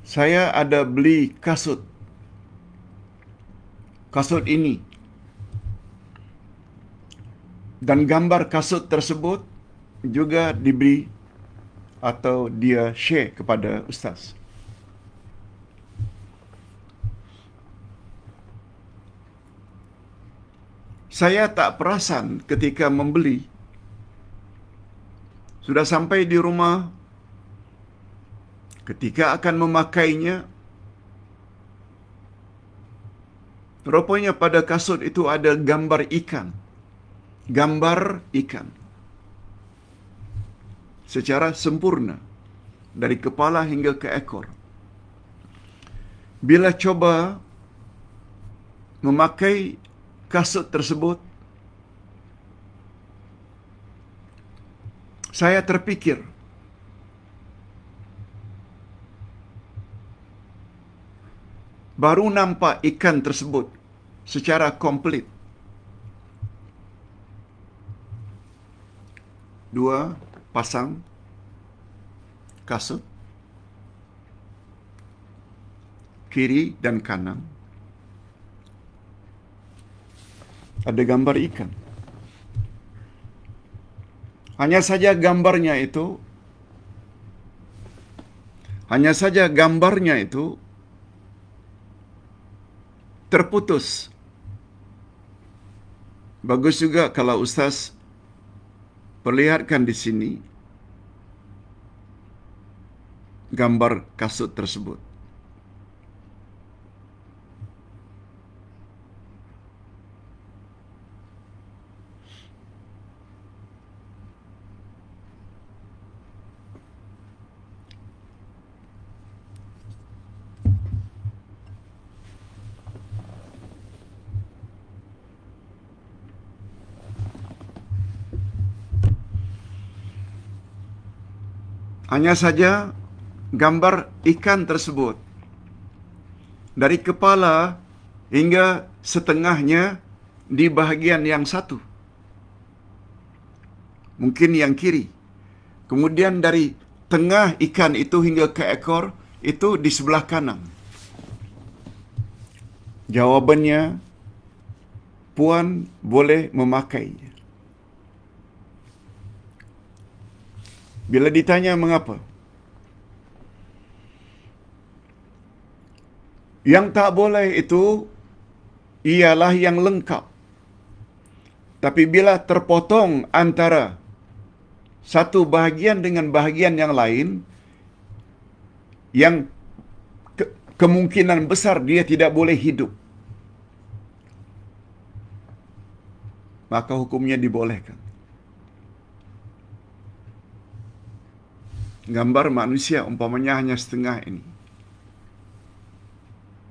Saya ada beli kasut. Kasut ini. Dan gambar kasut tersebut juga diberi atau dia share kepada ustaz. Saya tak perasan ketika membeli. Sudah sampai di rumah, ketika akan memakainya, rupanya pada kasut itu ada gambar ikan. Gambar ikan. Secara sempurna. Dari kepala hingga ke ekor. Bila coba memakai kasut tersebut, saya terpikir, baru nampak ikan tersebut secara komplit. Dua pasang kasut, kiri dan kanan, ada gambar ikan. Hanya saja gambarnya itu terputus. Bagus juga kalau ustaz perlihatkan di sini gambar kasut tersebut. Hanya saja gambar ikan tersebut dari kepala hingga setengahnya di bahagian yang satu. Mungkin yang kiri. Kemudian dari tengah ikan itu hingga ke ekor itu di sebelah kanan. Jawabannya, puan boleh memakainya. Bila ditanya mengapa? Yang tak boleh itu ialah yang lengkap. Tapi bila terpotong antara satu bahagian dengan bahagian yang lain, yang kemungkinan besar dia tidak boleh hidup, maka hukumnya dibolehkan. Gambar manusia umpamanya hanya setengah ini.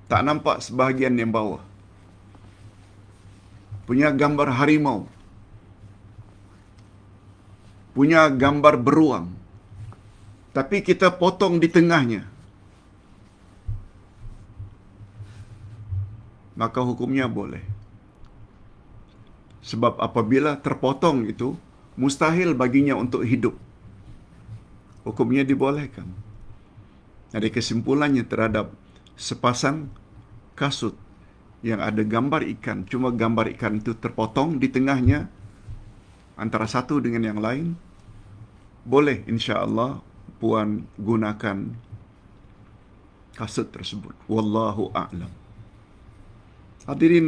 Tak nampak sebahagian yang bawah. Punya gambar harimau. Punya gambar beruang. Tapi kita potong di tengahnya. Maka hukumnya boleh. Sebab apabila terpotong itu, mustahil baginya untuk hidup. Hukumnya dibolehkan. Jadi kesimpulannya terhadap sepasang kasut yang ada gambar ikan, cuma gambar ikan itu terpotong di tengahnya antara satu dengan yang lain, boleh insya-Allah puan gunakan kasut tersebut. Wallahu a'lam. Hadirin